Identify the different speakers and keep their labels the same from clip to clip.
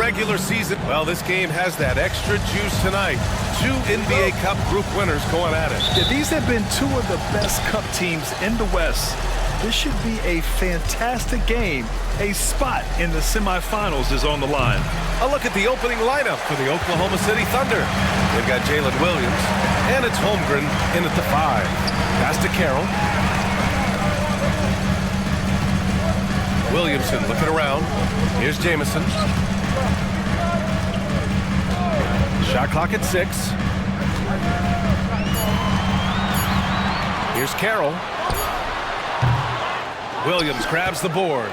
Speaker 1: regular season. Well, this game has that extra juice tonight. Two NBA Cup group winners going at it.
Speaker 2: Yeah, these have been two of the best Cup teams in the West. This should be a fantastic game. A spot in the semifinals is on the line.
Speaker 1: A look at the opening lineup for the Oklahoma City Thunder. They've got Jalen Williams, and it's Holmgren in at the 5. Pass to Carroll. Williamson looking around. Here's Jamison. Shot clock at 6. Here's Carroll. Williams grabs the board.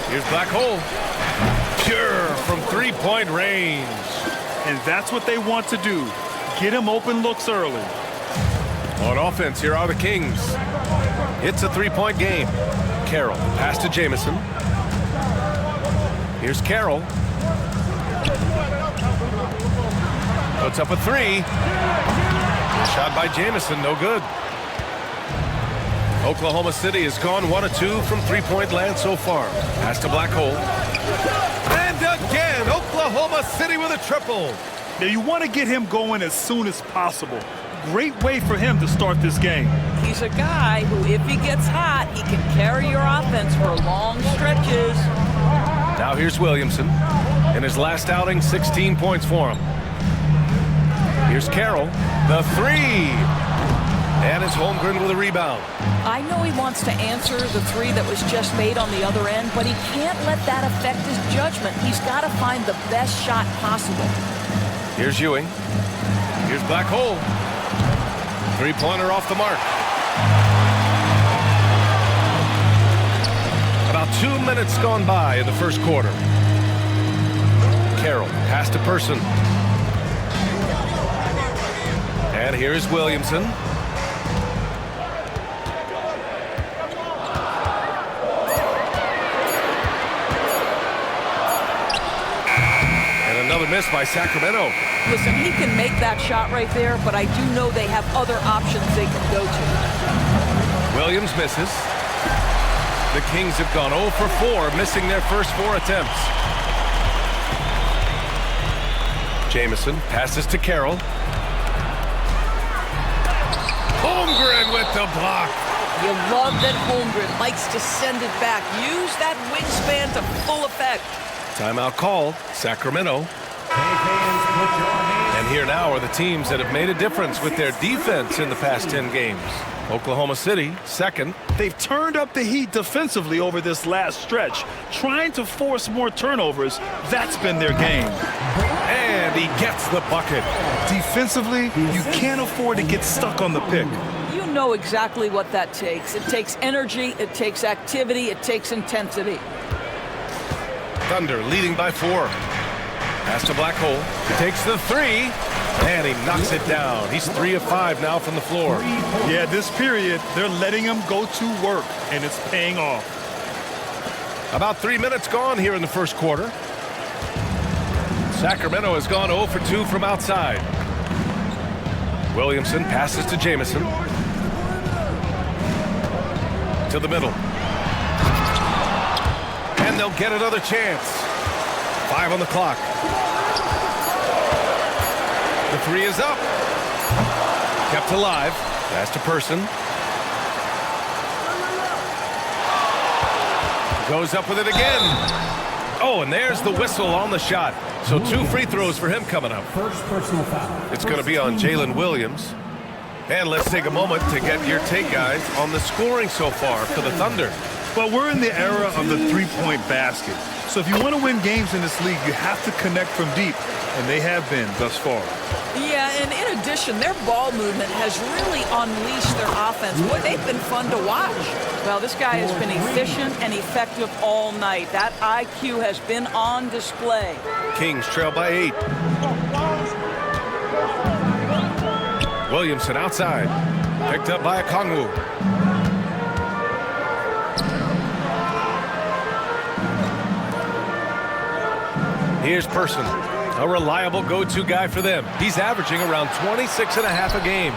Speaker 1: Here's Black Hole. Pure from three-point range.
Speaker 2: And that's what they want to do. Get him open looks early.
Speaker 1: On offense, here are the Kings. It's a three-point game. Carroll, pass to Jamison. Here's Carroll. Puts up a 3. Shot by Jamison, no good. Oklahoma City has gone 1 of 2 from three-point land so far. Pass to Black Hole. And again, Oklahoma City with a triple.
Speaker 2: Now you want to get him going as soon as possible. Great way for him to start this game.
Speaker 3: He's a guy who, if he gets hot, he can carry your offense for long stretches.
Speaker 1: Now here's Williamson. In his last outing, 16 points for him. Here's Carroll. The 3. And it's Holmgren with a rebound.
Speaker 3: I know he wants to answer the 3 that was just made on the other end, but he can't let that affect his judgment. He's got to find the best shot possible.
Speaker 1: Here's Ewing. Here's Black Hole. Three-pointer off the mark. About 2 minutes gone by in the first quarter. Carroll, pass to Person. And here's Williamson. Another miss by Sacramento.
Speaker 3: Listen, he can make that shot right there, but I do know they have other options they can go to.
Speaker 1: Williams misses. The Kings have gone 0 for 4, missing their first 4 attempts. Jamison passes to Carroll. Holmgren with the block.
Speaker 3: You love that Holmgren likes to send it back. Use that wingspan to full effect.
Speaker 1: Timeout called. Sacramento. And here now are the teams that have made a difference with their defense in the past 10 games. Oklahoma City, second.
Speaker 2: They've turned up the heat defensively over this last stretch, trying to force more turnovers. That's been their game.
Speaker 1: And he gets the bucket.
Speaker 2: Defensively, you can't afford to get stuck on the pick.
Speaker 3: You know exactly what that takes. It takes energy, it takes activity, it takes intensity.
Speaker 1: Thunder leading by 4. Pass to Black Hole. He takes the 3, and he knocks it down. He's 3 of 5 now from the floor.
Speaker 2: Yeah, this period, they're letting him go to work, and it's paying off.
Speaker 1: About 3 minutes gone here in the first quarter. Sacramento has gone 0 for 2 from outside. Williamson passes to Jamison. To the middle. And they'll get another chance. 5 on the clock. The 3 is up. Kept alive. Pass to Person. Goes up with it again. Oh, and there's the whistle on the shot. So 2 free throws for him coming up.
Speaker 4: First personal foul.
Speaker 1: It's going to be on Jalen Williams. And let's take a moment to get your take, guys, on the scoring so far for the Thunder.
Speaker 2: Well, we're in the era of the three-point basket. So if you want to win games in this league, you have to connect from deep, and they have been thus far.
Speaker 3: Yeah, and in addition, their ball movement has really unleashed their offense. Boy, they've been fun to watch. Well, this guy has been efficient and effective all night. That IQ has been on display.
Speaker 1: Kings trail by 8. Williamson outside. Picked up by Okongwu. Here's Person, a reliable go-to guy for them. He's averaging around 26 and a half a game.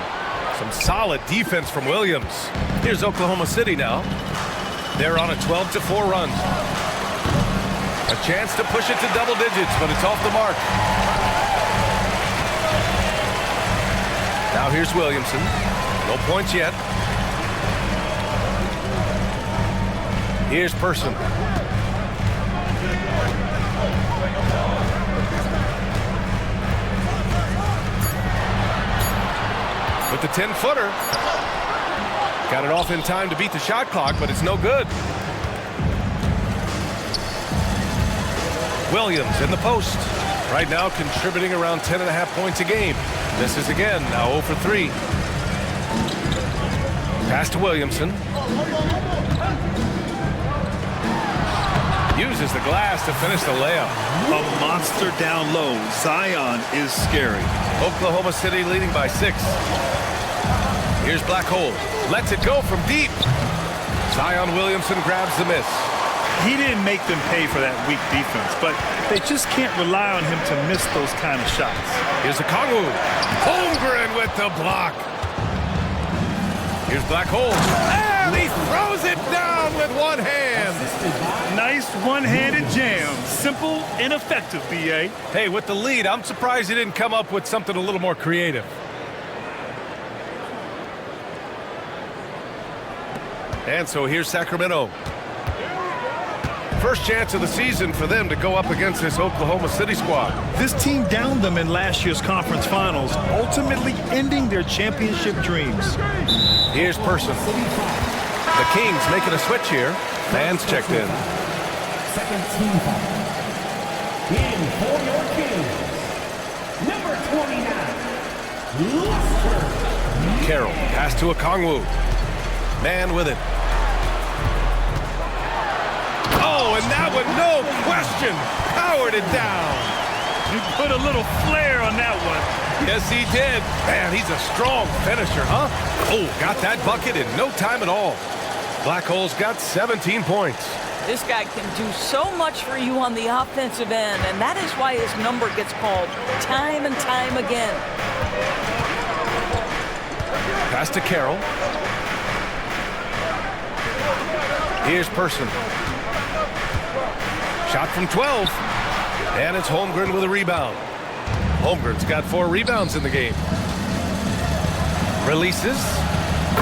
Speaker 1: Some solid defense from Williams. Here's Oklahoma City now. They're on a 12-4 run. A chance to push it to double digits, but it's off the mark. Now here's Williamson. No points yet. Here's Person. With the 10-footer. Got it off in time to beat the shot clock, but it's no good. Williams in the post. Right now contributing around 10.5 points a game. Misses again, now 0 for 3. Pass to Williamson. Uses the glass to finish the layup.
Speaker 2: A monster down low. Zion is scary.
Speaker 1: Oklahoma City leading by 6. Here's Black Hole. Lets it go from deep. Zion Williamson grabs the miss.
Speaker 2: He didn't make them pay for that weak defense, but they just can't rely on him to miss those kind of shots.
Speaker 1: Here's Okongwu. Holmgren with the block. Here's Black Hole. And he throws it down with one hand.
Speaker 2: Nice one-handed jam. Simple and effective, B.A.
Speaker 1: Hey, with the lead, I'm surprised he didn't come up with something a little more creative. And so here's Sacramento. First chance of the season for them to go up against this Oklahoma City squad.
Speaker 2: This team downed them in last year's conference finals, ultimately ending their championship dreams.
Speaker 1: Here's Person. The Kings making a switch here. Fans checked in.
Speaker 4: Second team foul. In for your Kings, number 29, Luster.
Speaker 1: Carroll, pass to Okongwu. Man with it. Oh, and that one, no question, powered it down.
Speaker 2: He put a little flair on that one.
Speaker 1: Yes, he did. Man, he's a strong finisher, huh? Oh, got that bucket in no time at all. Black Hole's got 17 points.
Speaker 3: This guy can do so much for you on the offensive end, and that is why his number gets called time and time again.
Speaker 1: Pass to Carroll. Here's Person. Shot from 12. And it's Holmgren with a rebound. Holmgren's got 4 rebounds in the game. Releases.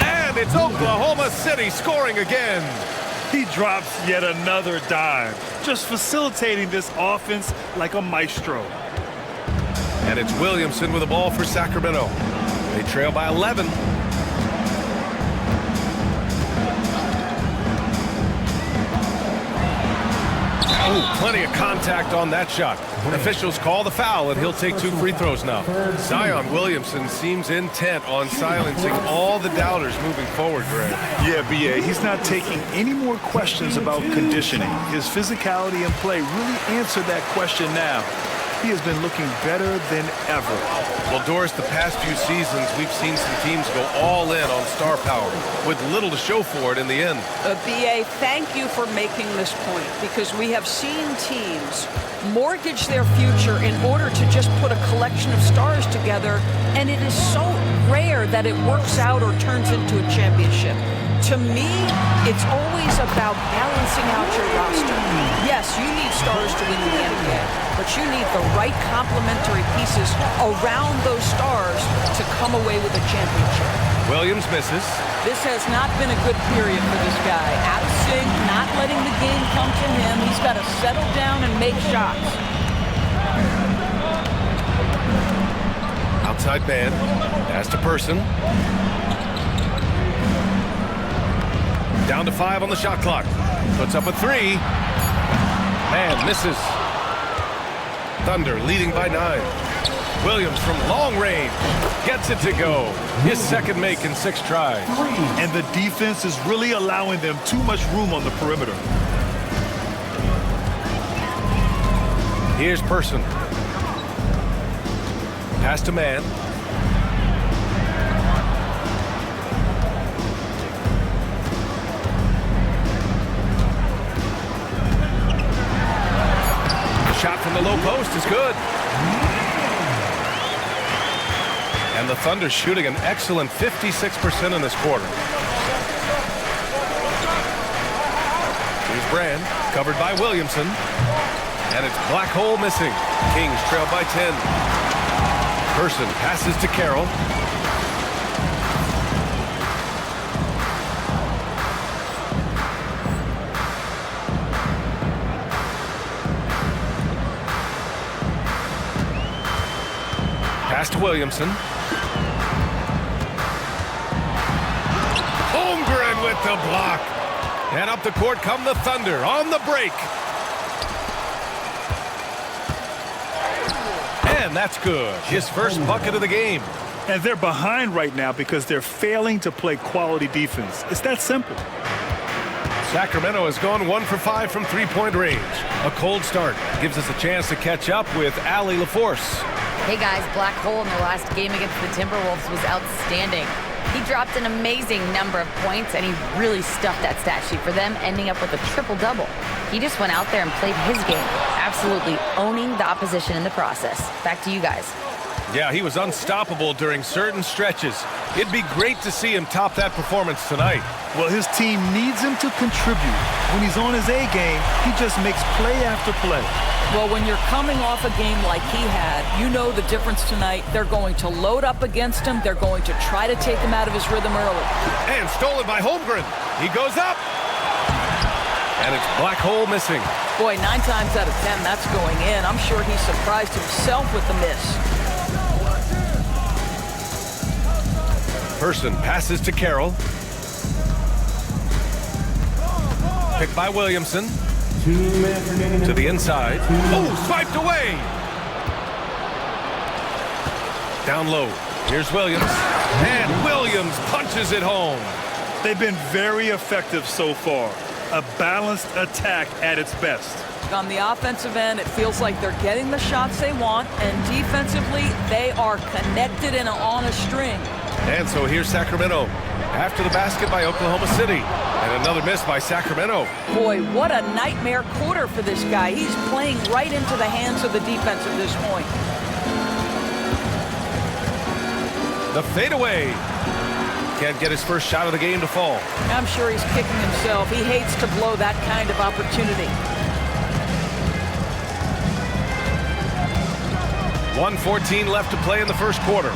Speaker 1: And it's Oklahoma City scoring again.
Speaker 2: He drops yet another dime, just facilitating this offense like a maestro.
Speaker 1: And it's Williamson with the ball for Sacramento. They trail by 11. Oh, plenty of contact on that shot. Officials call the foul, and he'll take 2 free throws now. Zion Williamson seems intent on silencing all the doubters moving forward, Greg.
Speaker 2: Yeah, B.A., he's not taking any more questions about conditioning. His physicality and play really answered that question now. He has been looking better than ever.
Speaker 1: Well, Doris, the past few seasons, we've seen some teams go all in on star power with little to show for it in the end.
Speaker 3: BA, thank you for making this point, because we have seen teams mortgage their future in order to just put a collection of stars together, and it is so rare that it works out or turns into a championship. To me, it's always about balancing out your roster. Yes, you need stars to win the NBA, but you need the right complementary pieces around those stars to come away with a championship.
Speaker 1: Williams misses.
Speaker 3: This has not been a good period for this guy. Out of sync, not letting the game come to him. He's got to settle down and make shots.
Speaker 1: Outside man. Pass to Person. Down to 5 on the shot clock. Puts up a 3. And misses. Thunder leading by 9. Williams from long range gets it to go. His second make in 6 tries.
Speaker 2: And the defense is really allowing them too much room on the perimeter.
Speaker 1: Here's Person. Pass to man. Shot from the low post is good. And the Thunder shooting an excellent 56% in this quarter. Here's Brand, covered by Williamson. And it's black hole missing. Kings trail by 10. Person passes to Carroll. Pass to Williamson. Holmgren with the block. And up the court come the Thunder on the break. And that's good. His first bucket of the game.
Speaker 2: And they're behind right now because they're failing to play quality defense. It's that simple.
Speaker 1: Sacramento has gone 1 for 5 from three-point range. A cold start gives us a chance to catch up with Allie LaForce.
Speaker 5: Hey guys, Black Hole in their last game against the Timberwolves was outstanding. He dropped an amazing number of points, and he really stuffed that stat sheet for them, ending up with a triple-double. He just went out there and played his game, absolutely owning the opposition in the process. Back to you guys.
Speaker 1: Yeah, he was unstoppable during certain stretches. It'd be great to see him top that performance tonight.
Speaker 2: Well, his team needs him to contribute. When he's on his A game, he just makes play after play.
Speaker 3: Well, when you're coming off a game like he had, you know the difference tonight. They're going to load up against him. They're going to try to take him out of his rhythm early.
Speaker 1: And stolen by Holmgren. He goes up. And it's black hole missing.
Speaker 3: Boy, 9 times out of 10, that's going in. I'm sure he surprised himself with the miss.
Speaker 1: Person passes to Carroll. Picked by Williamson. To the inside. Oh, swiped away. Down low. Here's Williams. And Williams punches it home.
Speaker 2: They've been very effective so far. A balanced attack at its best.
Speaker 3: On the offensive end, it feels like they're getting the shots they want, and defensively, they are connected and on a string.
Speaker 1: And so here's Sacramento after the basket by Oklahoma City. And another miss by Sacramento.
Speaker 3: Boy, what a nightmare quarter for this guy. He's playing right into the hands of the defense at this point.
Speaker 1: The fadeaway. Can't get his first shot of the game to fall.
Speaker 3: I'm sure he's kicking himself. He hates to blow that kind of opportunity.
Speaker 1: 1:14 left to play in the first quarter.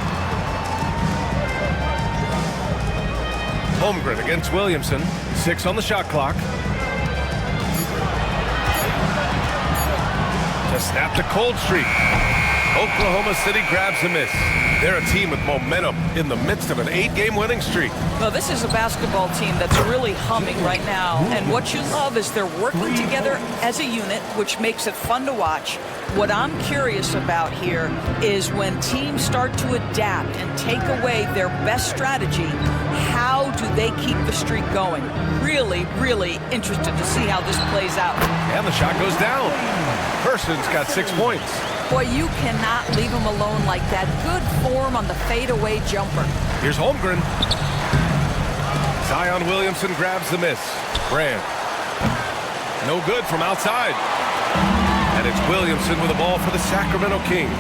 Speaker 1: Holmgren against Williamson. 6 on the shot clock. To snap the cold streak. Oklahoma City grabs a miss. They're a team with momentum in the midst of an 8-game winning streak.
Speaker 3: Well, this is a basketball team that's really humming right now. And what you love is they're working together as a unit, which makes it fun to watch. What I'm curious about here is when teams start to adapt and take away their best strategy, how do they keep the streak going? Really, really interested to see how this plays out.
Speaker 1: And the shot goes down. Person's got 6 points.
Speaker 3: Boy, you cannot leave him alone like that. Good form on the fadeaway jumper.
Speaker 1: Here's Holmgren. Zion Williamson grabs the miss. Brand. No good from outside. And it's Williamson with the ball for the Sacramento Kings.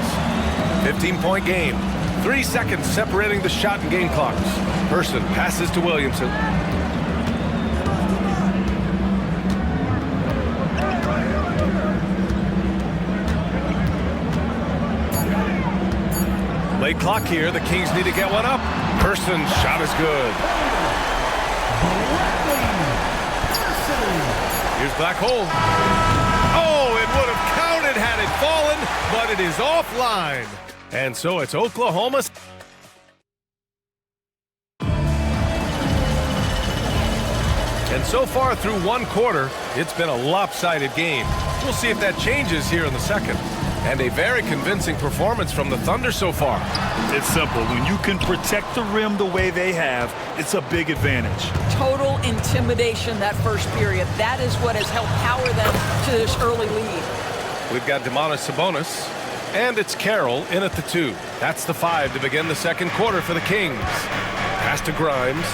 Speaker 1: 15-point game. 3 seconds separating the shot and game clocks. Person passes to Williamson. Late clock here. The Kings need to get one up. Person's shot is good. Here's Black Hole. Oh, it would have counted had it fallen, but it is offline. And so it's Oklahoma. And so far through one quarter, it's been a lopsided game. We'll see if that changes here in the second. And a very convincing performance from the Thunder so far.
Speaker 2: It's simple. When you can protect the rim the way they have, it's a big advantage.
Speaker 3: Total intimidation that first period. That is what has helped power them to this early lead.
Speaker 1: We've got Domantas Sabonis, and it's Carroll in at the 2. That's the 5 to begin the second quarter for the Kings. Pass to Grimes.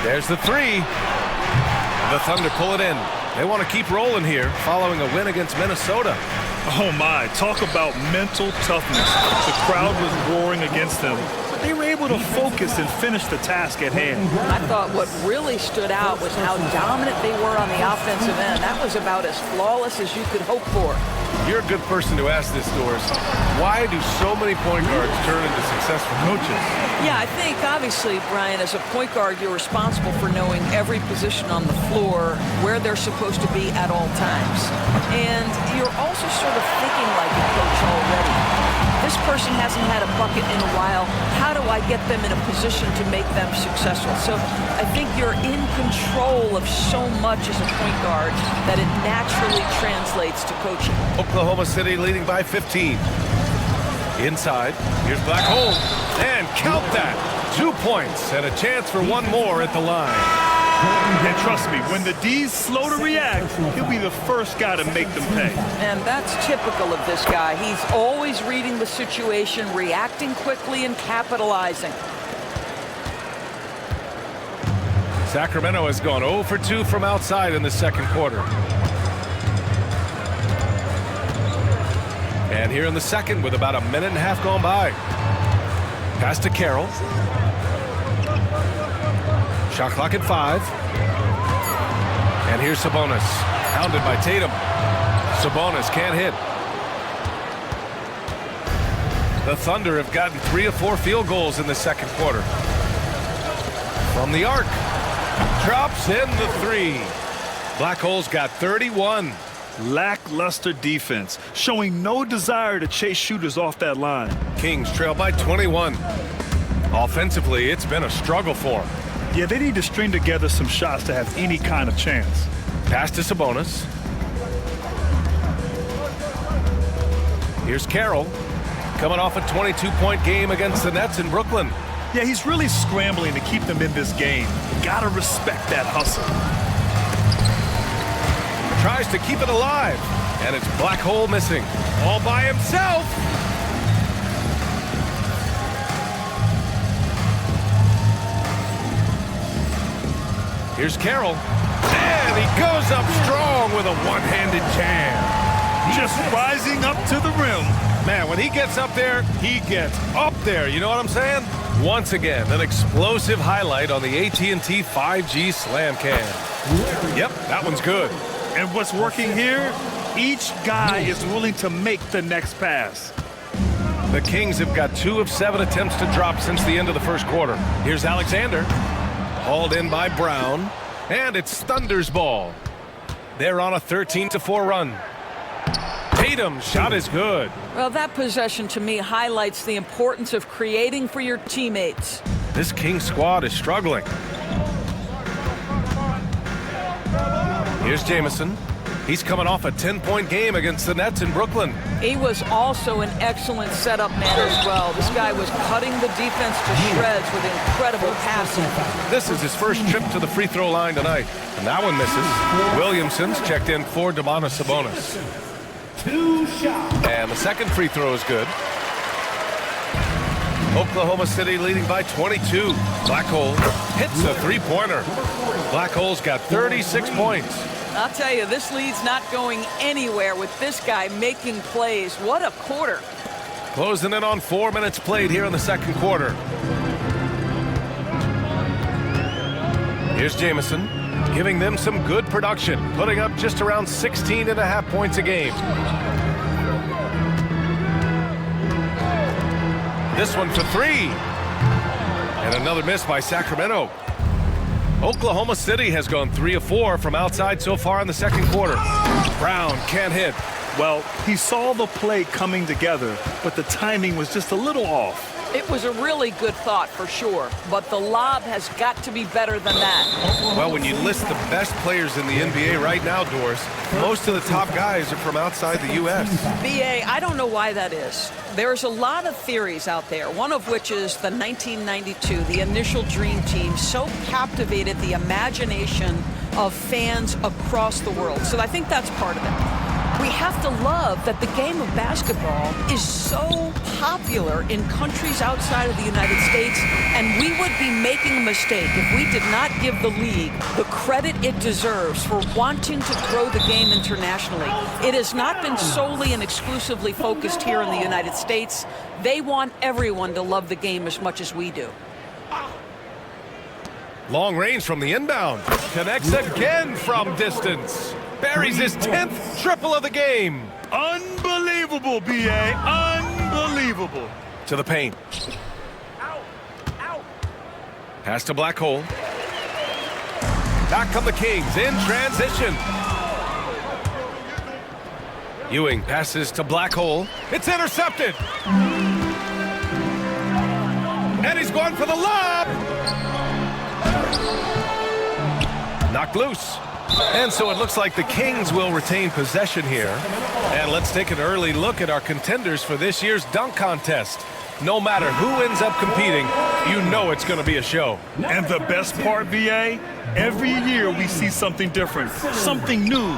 Speaker 1: There's the 3. The Thunder pull it in. They want to keep rolling here following a win against Minnesota.
Speaker 2: Oh my, talk about mental toughness. The crowd was roaring against them, they were able to focus and finish the task at hand.
Speaker 3: I thought what really stood out was how dominant they were on the offensive end. That was about as flawless as you could hope for.
Speaker 1: You're a good person to ask this, Doris. Why do so many point guards turn into successful coaches?
Speaker 3: Yeah, I think obviously, Brian, as a point guard, you're responsible for knowing every position on the floor, where they're supposed to be at all times. And you're also sort of thinking like a coach already. This person hasn't had a bucket in a while. How do I get them in a position to make them successful? So I think you're in control of so much as a point guard that it naturally translates to coaching.
Speaker 1: Oklahoma City leading by 15. Inside, here's Black Hole, and count that. 2 points and a chance for one more at the line.
Speaker 2: And trust me, when the D's slow to react, he'll be the first guy to make them pay.
Speaker 3: And that's typical of this guy. He's always reading the situation, reacting quickly, and capitalizing.
Speaker 1: Sacramento has gone 0 for 2 from outside in the second quarter. And here in the second with about a minute and a half gone by. Pass to Carroll. Shot clock at 5. And here's Sabonis. Hounded by Tatum. Sabonis can't hit. The Thunder have gotten 3 of 4 field goals in the second quarter. From the arc. Drops in the 3. Black Hole's got 31.
Speaker 2: Lackluster defense, showing no desire to chase shooters off that line.
Speaker 1: Kings trail by 21. Offensively, it's been a struggle for them.
Speaker 2: Yeah, they need to string together some shots to have any kind of chance.
Speaker 1: Pass to Sabonis. Here's Carroll, coming off a 22-point game against the Nets in Brooklyn.
Speaker 2: Yeah, he's really scrambling to keep them in this game. Gotta respect that hustle.
Speaker 1: Tries to keep it alive, and it's Black Hole missing. All by himself. Here's Carroll, and he goes up strong with a one-handed jam.
Speaker 2: Just rising up to the rim.
Speaker 1: Man, when he gets up there, he gets up there. You know what I'm saying? Once again, an explosive highlight on the AT&T 5G Slam Cam. Yep, that one's good.
Speaker 2: And what's working here? Each guy is willing to make the next pass.
Speaker 1: The Kings have got 2 of 7 attempts to drop since the end of the first quarter. Here's Alexander. Hauled in by Brown. And it's Thunder's ball. They're on a 13-4 run. Tatum's shot is good.
Speaker 3: Well, that possession to me highlights the importance of creating for your teammates.
Speaker 1: This Kings squad is struggling. Here's Jamison. He's coming off a 10-point game against the Nets in Brooklyn.
Speaker 3: He was also an excellent setup man as well. This guy was cutting the defense to shreds with incredible passing.
Speaker 1: This is his first trip to the free throw line tonight. And that one misses. Williamson's checked in for Domantas Sabonis.
Speaker 4: 2 shots.
Speaker 1: And the second free throw is good. Oklahoma City leading by 22. Black Hole hits a three-pointer. Black Hole's got 36 points.
Speaker 3: I'll tell you, this lead's not going anywhere with this guy making plays. What a quarter.
Speaker 1: Closing in on 4 minutes played here in the second quarter. Here's Jamison, giving them some good production, putting up just around 16.5 points a game. This one for 3. And another miss by Sacramento. Oklahoma City has gone 3 of 4 from outside so far in the second quarter. Brown can't hit.
Speaker 2: Well, he saw the play coming together, but the timing was just a little off.
Speaker 3: It was a really good thought for sure, but the lob has got to be better than that.
Speaker 1: Well, when you list the best players in the NBA right now, Doris, most of the top guys are from outside the U.S.
Speaker 3: BA, I don't know why that is. There's a lot of theories out there, one of which is the 1992, the initial Dream Team, so captivated the imagination of fans across the world. So I think that's part of it. We have to love that the game of basketball is so popular in countries outside of the United States, and we would be making a mistake if we did not give the league the credit it deserves for wanting to grow the game internationally. It has not been solely and exclusively focused here in the United States. They want everyone to love the game as much as we do.
Speaker 1: Long range from the inbound. Connects again from distance. Buries his 10th triple of the game.
Speaker 2: Unbelievable, B.A. Unbelievable.
Speaker 1: To the paint. Pass to Black Hole. Back come the Kings in transition. Ewing passes to Black Hole. It's intercepted. And he's going for the lob. Knocked loose. And so it looks like the Kings will retain possession here. And let's take an early look at our contenders for this year's dunk contest. No matter who ends up competing, you know it's going to be a show.
Speaker 2: And the best part, B.A., every year we see something different, something new.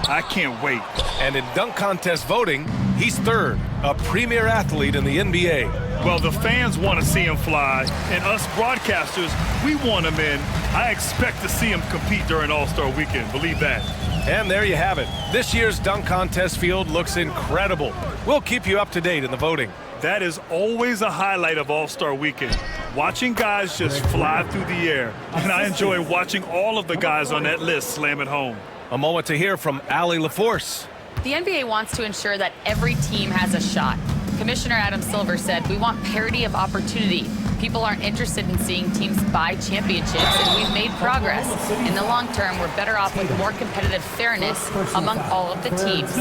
Speaker 2: I can't wait.
Speaker 1: And in dunk contest voting, he's third, a premier athlete in the NBA.
Speaker 2: Well, the fans want to see him fly, and us broadcasters, we want him in. I expect to see him compete during All-Star Weekend, believe that.
Speaker 1: And there you have it. This year's dunk contest field looks incredible. We'll keep you up to date in the voting.
Speaker 2: That is always a highlight of All-Star Weekend, watching guys just fly through the air. And I enjoy watching all of the guys on that list slam it home.
Speaker 1: A moment to hear from Allie LaForce.
Speaker 5: The NBA wants to ensure that every team has a shot. Commissioner Adam Silver said, "We want parity of opportunity. People aren't interested in seeing teams buy championships, and we've made progress. In the long term, we're better off with more competitive fairness among all of the teams."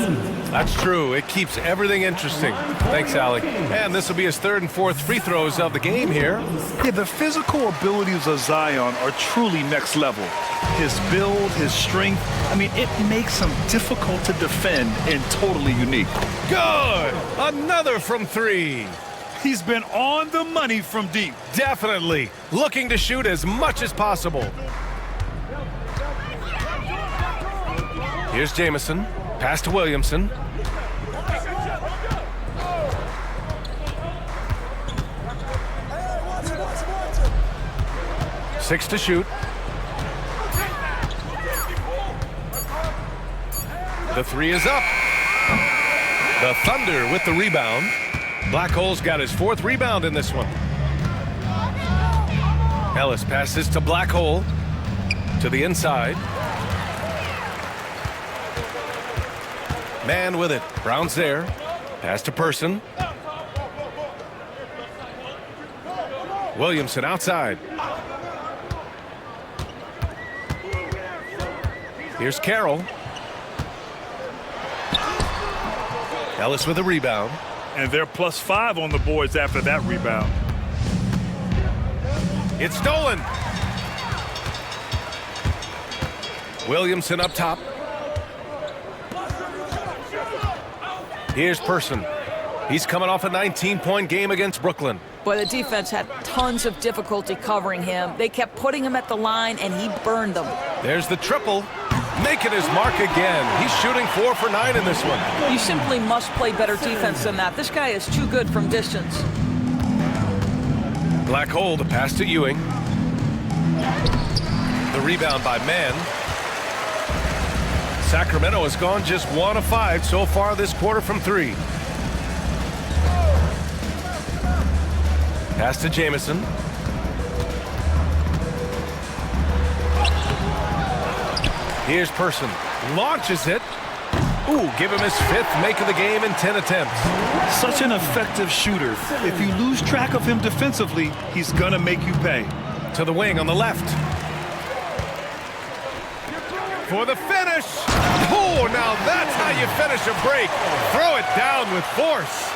Speaker 1: That's true. It keeps everything interesting. Thanks, Allie. And this will be his third and fourth free throws of the game here.
Speaker 2: Yeah, the physical abilities of Zion are truly next level. His build, his strength, I mean, it makes him difficult to defend and totally unique.
Speaker 1: Good! Another from three.
Speaker 2: He's been on the money from deep.
Speaker 1: Definitely. Looking to shoot as much as possible. Here's Jamison. Pass to Williamson. Six to shoot. The three is up. The Thunder with the rebound. Black Hole's got his fourth rebound in this one. Ellis passes to Black Hole. To the inside. Man with it. Brown's there. Pass to Person. Williamson outside. Here's Carroll. Ellis with a rebound.
Speaker 2: And they're +5 on the boards after that rebound.
Speaker 1: It's stolen. Williamson up top. Here's Person. He's coming off a 19-point game against Brooklyn.
Speaker 3: Boy, the defense had tons of difficulty covering him. They kept putting him at the line, and he burned them.
Speaker 1: There's the triple. Making his mark again. He's shooting 4 for 9 in this one.
Speaker 3: You simply must play better defense than that. This guy is too good from distance.
Speaker 1: Black Hole, the pass to Ewing. The rebound by Mann. Sacramento has gone just 1 of 5 so far this quarter from 3. Pass to Jamison. Here's Person. Launches it. Ooh, give him his 5th make of the game in 10 attempts.
Speaker 2: Such an effective shooter. If you lose track of him defensively, he's going to make you pay.
Speaker 1: To the wing on the left. For the finish. Oh, now that's how you finish a break. Throw it down with force.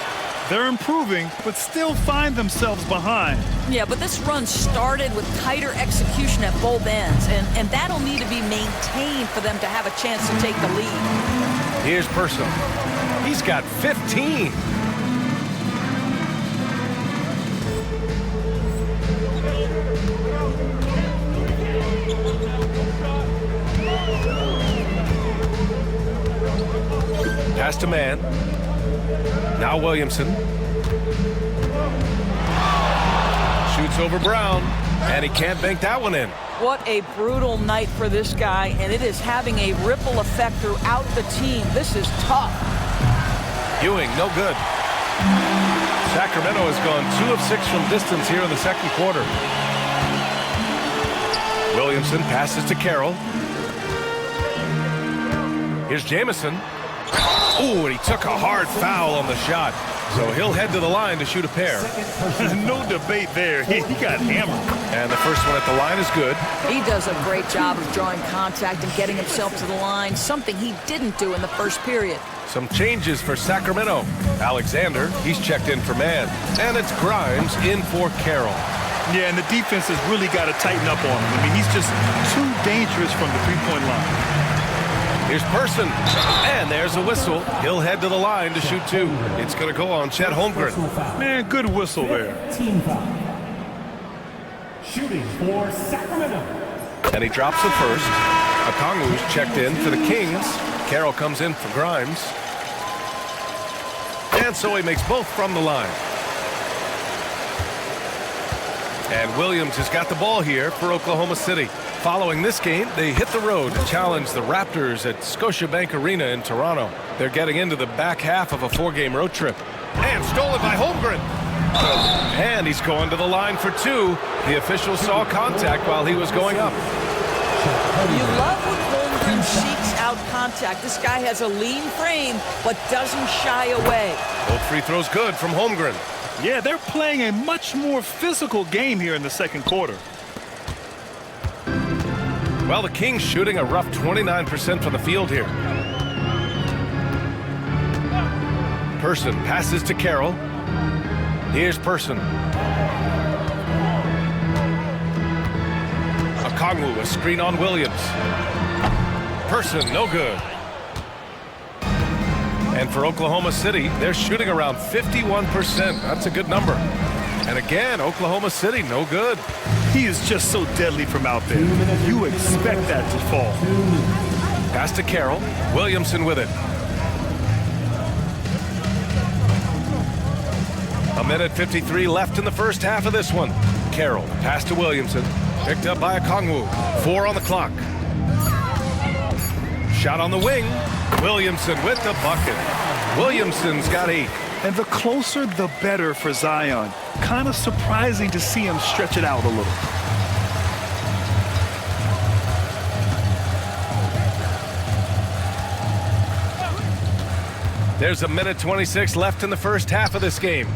Speaker 2: They're improving, but still find themselves behind.
Speaker 3: Yeah, but this run started with tighter execution at both ends, and that'll need to be maintained for them to have a chance to take the lead.
Speaker 1: Here's Person. He's got 15. Pass to man. Now Williamson. Shoots over Brown, and he can't bank that one in.
Speaker 3: What a brutal night for this guy, and it is having a ripple effect throughout the team. This is tough.
Speaker 1: Ewing, no good. Sacramento has gone 2 of 6 from distance here in the second quarter. Williamson passes to Carroll. Here's Jamison. Ooh, and he took a hard foul on the shot. So he'll head to the line to shoot a pair.
Speaker 2: No debate there. He got hammered.
Speaker 1: And the first one at the line is good.
Speaker 3: He does a great job of drawing contact and getting himself to the line, something he didn't do in the first period.
Speaker 1: Some changes for Sacramento. Alexander, he's checked in for man. And it's Grimes in for Carroll.
Speaker 2: Yeah, and the defense has really got to tighten up on him. I mean, he's just too dangerous from the three-point line.
Speaker 1: Here's Person, and there's a whistle. He'll head to the line to shoot 2. It's going to go on Chet Holmgren.
Speaker 2: Man, good whistle there.
Speaker 4: Team foul. Shooting for Sacramento.
Speaker 1: And he drops the first. Okongwu's checked in for the Kings. Carroll comes in for Grimes. And so he makes both from the line. And Williams has got the ball here for Oklahoma City. Following this game, they hit the road to challenge the Raptors at Scotiabank Arena in Toronto. They're getting into the back half of a 4-game road trip. And stolen by Holmgren. And he's going to the line for 2. The official saw contact while he was going up.
Speaker 3: You love when Holmgren seeks out contact. This guy has a lean frame, but doesn't shy away.
Speaker 1: Both free throws good from Holmgren.
Speaker 2: Yeah, they're playing a much more physical game here in the second quarter.
Speaker 1: Well, the Kings shooting a rough 29% from the field here. Person passes to Carroll. Here's Person. Okongwu, a screen on Williams. Person, no good. And for Oklahoma City, they're shooting around 51%. That's a good number. And again, Oklahoma City, no good.
Speaker 2: He is just so deadly from out there. You expect that to fall.
Speaker 1: Pass to Carroll. Williamson with it. A minute 53 left in the first half of this one. Carroll, pass to Williamson. Picked up by Okongwu. 4 on the clock. Shot on the wing. Williamson with the bucket. Williamson's got 8.
Speaker 2: And the closer, the better for Zion. Kind of surprising to see him stretch it out a little.
Speaker 1: There's a minute 26 left in the first half of this game.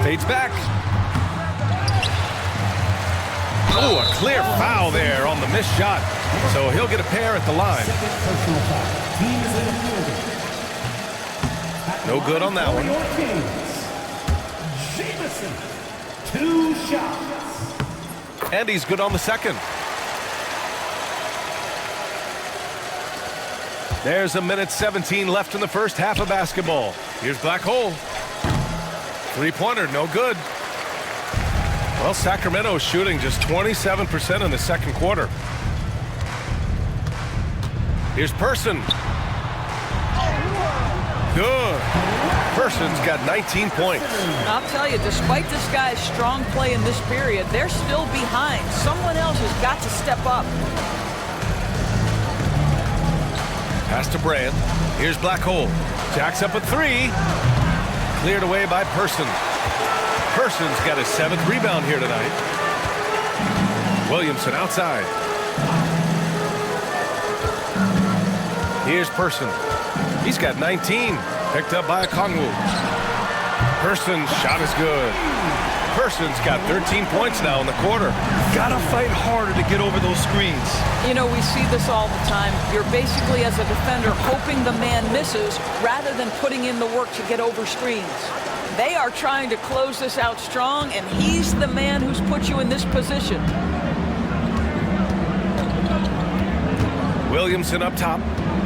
Speaker 1: Fades back. Oh, a clear foul there on the missed shot. So he'll get a pair at the line. No good on that one.
Speaker 4: Jamison, 2 shots.
Speaker 1: And he's good on the second. There's a minute 17 left in the first half of basketball. Here's Black Hole. 3-pointer, no good. Well, Sacramento is shooting just 27% in the second quarter. Here's Person. Good. Person's got 19 points.
Speaker 3: I'll tell you, despite this guy's strong play in this period, they're still behind. Someone else has got to step up.
Speaker 1: Pass to Brand. Here's Black Hole. Jacks up a 3. Cleared away by Person. Person's got his 7th rebound here tonight. Williamson outside. Here's Person. He's got 19. Picked up by Okongwu. Person's shot is good. Person's got 13 points now in the quarter.
Speaker 2: Gotta fight harder to get over those screens.
Speaker 3: You know, we see this all the time. You're basically, as a defender, hoping the man misses rather than putting in the work to get over screens. They are trying to close this out strong, and he's the man who's put you in this position.
Speaker 1: Williamson up top.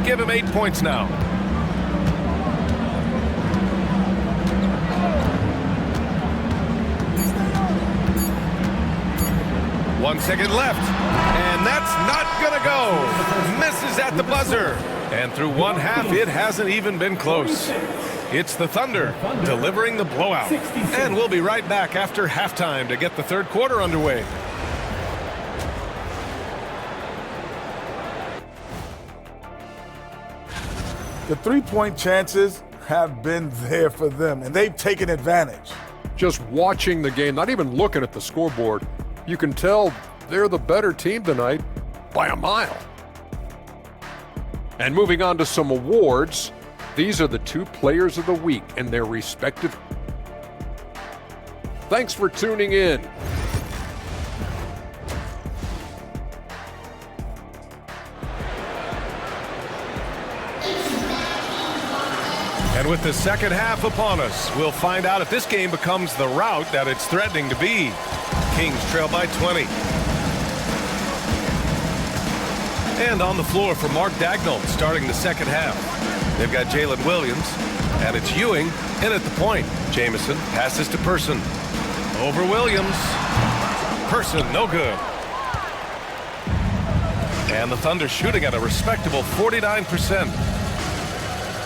Speaker 1: Give him 8 points now. One second left, and that's not gonna go. Misses at the buzzer. And through one half, it hasn't even been close. It's the Thunder delivering the blowout. And we'll be right back after halftime to get the third quarter underway.
Speaker 6: The three-point chances have been there for them, and they've taken advantage.
Speaker 7: Just watching the game, not even looking at the scoreboard, you can tell they're the better team tonight by a mile. And moving on to some awards, these are the two players of the week in their respective. Thanks for tuning in.
Speaker 1: And with the second half upon us, we'll find out if this game becomes the rout that it's threatening to be. Kings trail by 20. And on the floor for Mark Dagnall starting the second half. They've got Jalen Williams, and it's Ewing in at the point. Jamison passes to Person. Over Williams. Person, no good. And the Thunder shooting at a respectable 49%.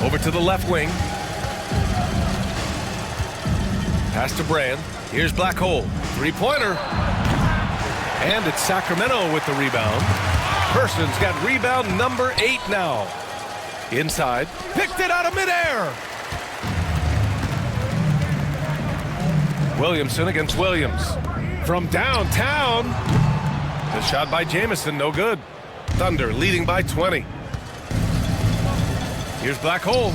Speaker 1: Over to the left wing. Pass to Brand. Here's Black Hole. Three-pointer. And it's Sacramento with the rebound. Person's got rebound number 8 now. Inside. Picked it out of midair. Williamson against Williams. From downtown. The shot by Jamison, no good. Thunder leading by 20. Here's Black Hole.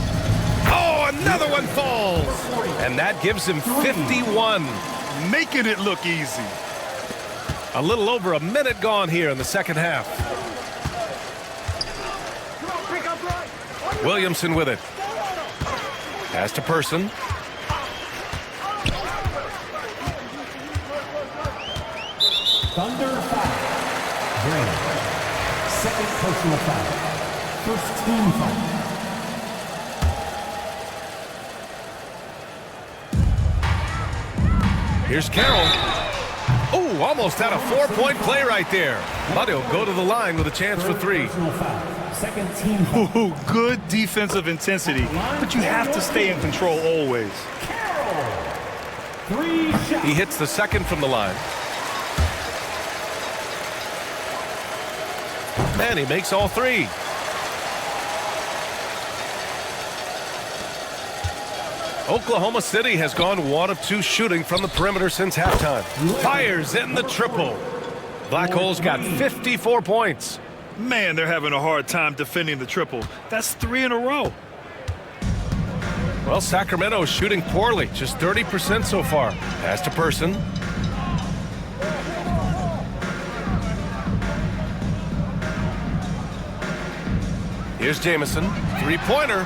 Speaker 1: Oh, another one falls. And that gives him 51.
Speaker 2: Making it look easy.
Speaker 1: A little over a minute gone here in the second half. Williamson with it. Pass to Person.
Speaker 4: Thunder foul. Brand. Second personal foul. First team foul.
Speaker 1: Here's Carroll. Oh, almost had a 4-point play right there. But he'll go to the line with a chance for 3.
Speaker 4: Second team foul.
Speaker 2: Ooh, good defensive intensity, but you have to stay in control always.
Speaker 4: Carroll. 3 shots.
Speaker 1: He hits the second from the line. And he makes all 3. Oklahoma City has gone 1 of 2 shooting from the perimeter since halftime. Fires in the triple. Black Hole's got 54 points.
Speaker 2: Man, they're having a hard time defending the triple. That's 3 in a row.
Speaker 1: Well, Sacramento's shooting poorly, just 30% so far. Pass to Person. Here's Jamison. 3-pointer.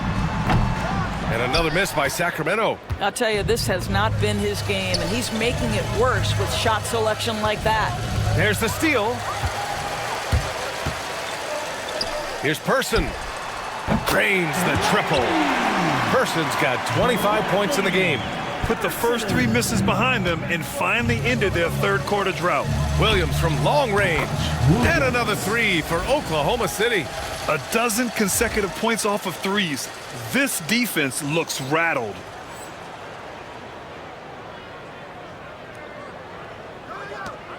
Speaker 1: And another miss by Sacramento.
Speaker 3: I'll tell you, this has not been his game, and he's making it worse with shot selection like that.
Speaker 1: There's the steal. Here's Person. Drains the triple. Person's got 25 points in the game.
Speaker 2: Put the first 3 misses behind them and finally ended their third quarter drought.
Speaker 1: Williams from long range. And another 3 for Oklahoma City.
Speaker 2: A dozen consecutive points off of 3s. This defense looks rattled.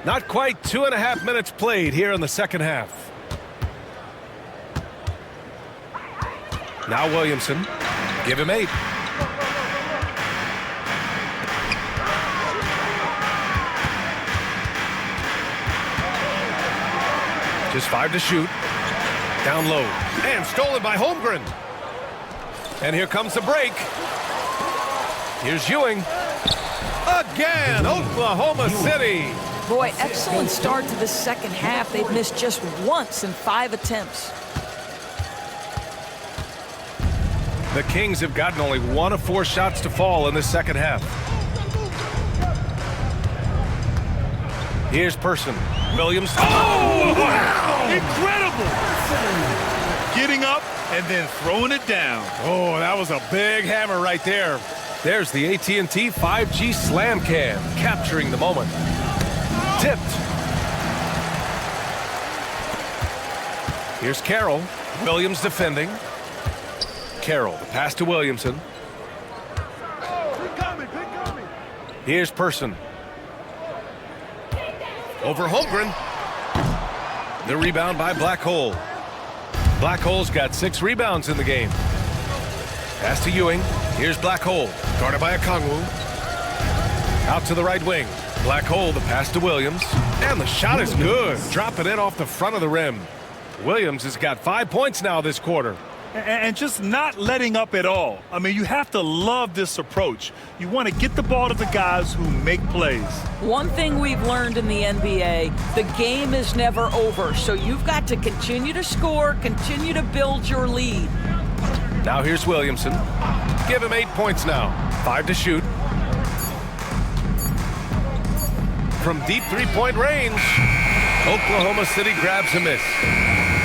Speaker 1: Not quite 2.5 minutes played here in the second half. Now Williamson. Give him 8. Just 5 to shoot. Down low. And stolen by Holmgren. And here comes the break. Here's Ewing. Again, Oklahoma City.
Speaker 3: Boy, excellent start to the second half. They've missed just once in 5 attempts.
Speaker 1: The Kings have gotten only 1 of 4 shots to fall in the second half. Here's Person. Williams.
Speaker 2: Oh, wow! Incredible! Getting up and then throwing it down.
Speaker 1: Oh, that was a big hammer right there. There's the AT&T 5G Slam Cam, capturing the moment. Tipped. Here's Carroll. Williams defending. Carroll, the pass to Williamson. Here's Person. Over Holmgren. The rebound by Black Hole. Black Hole's got 6 rebounds in the game. Pass to Ewing. Here's Black Hole, guarded by Okongwu. Out to the right wing. Black Hole, the pass to Williams. And the shot is good. Dropping it off the front of the rim. Williams has got 5 points now this quarter.
Speaker 2: And just not letting up at all. I mean, you have to love this approach. You want to get the ball to the guys who make plays.
Speaker 3: One thing we've learned in the NBA, the game is never over. So you've got to continue to score, continue to build your lead.
Speaker 1: Now here's Williamson. Give him 8 points now. 5 to shoot. From deep three-point range, Oklahoma City grabs a miss.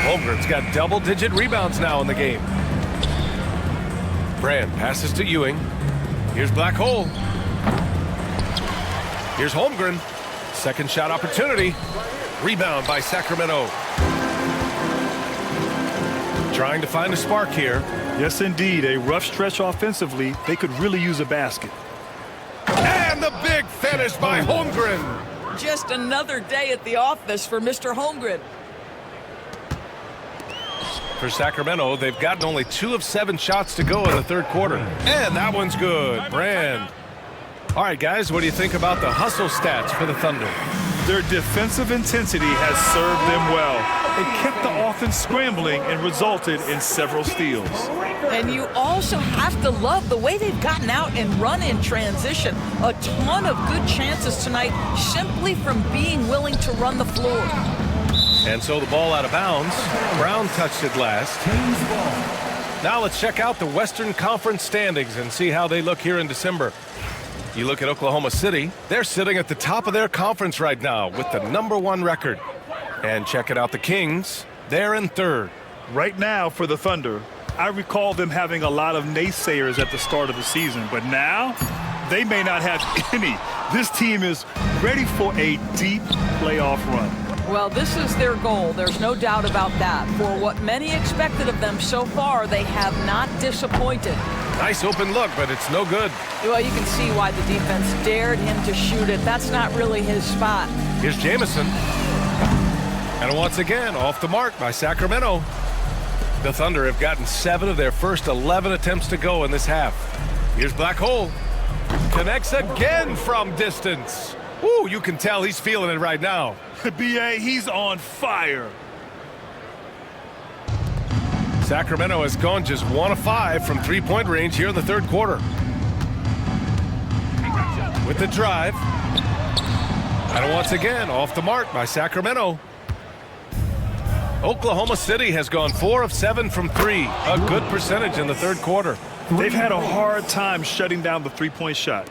Speaker 1: Holmgren's got double-digit rebounds now in the game. Brand passes to Ewing. Here's Black Hole. Here's Holmgren. Second shot opportunity. Rebound by Sacramento. Trying to find a spark here.
Speaker 2: Yes, indeed. A rough stretch offensively. They could really use a basket.
Speaker 1: And the big finish by Holmgren.
Speaker 3: Just another day at the office for Mr. Holmgren.
Speaker 1: For Sacramento, they've gotten only 2 of 7 shots to go in the third quarter. And that one's good. Brand. All right, guys, what do you think about the hustle stats for the Thunder?
Speaker 2: Their defensive intensity has served them well. It kept the offense scrambling and resulted in several steals.
Speaker 3: And you also have to love the way they've gotten out and run in transition. A ton of good chances tonight simply from being willing to run the floor.
Speaker 1: And so the ball out of bounds. Brown touched it last. Now let's check out the Western Conference standings and see how they look here in December. You look at Oklahoma City, they're sitting at the top of their conference right now with the #1 record. And checking out the Kings, they're in 3rd.
Speaker 2: Right now for the Thunder, I recall them having a lot of naysayers at the start of the season, but now they may not have any. This team is ready for a deep playoff run.
Speaker 3: Well, this is their goal. There's no doubt about that. For what many expected of them so far, they have not disappointed.
Speaker 1: Nice open look, but it's no good.
Speaker 3: Well, you can see why the defense dared him to shoot it. That's not really his spot.
Speaker 1: Here's Jamison. And once again, off the mark by Sacramento. The Thunder have gotten 7 of their first 11 attempts to go in this half. Here's Black Hole. Connects again from distance. Ooh, you can tell he's feeling it right now.
Speaker 2: B.A., he's on fire.
Speaker 1: Sacramento has gone just 1 of 5 from three-point range here in the third quarter. With the drive. And once again, off the mark by Sacramento. Oklahoma City has gone 4 of 7 from 3. A good percentage in the third quarter.
Speaker 2: They've had a hard time shutting down the three-point shot.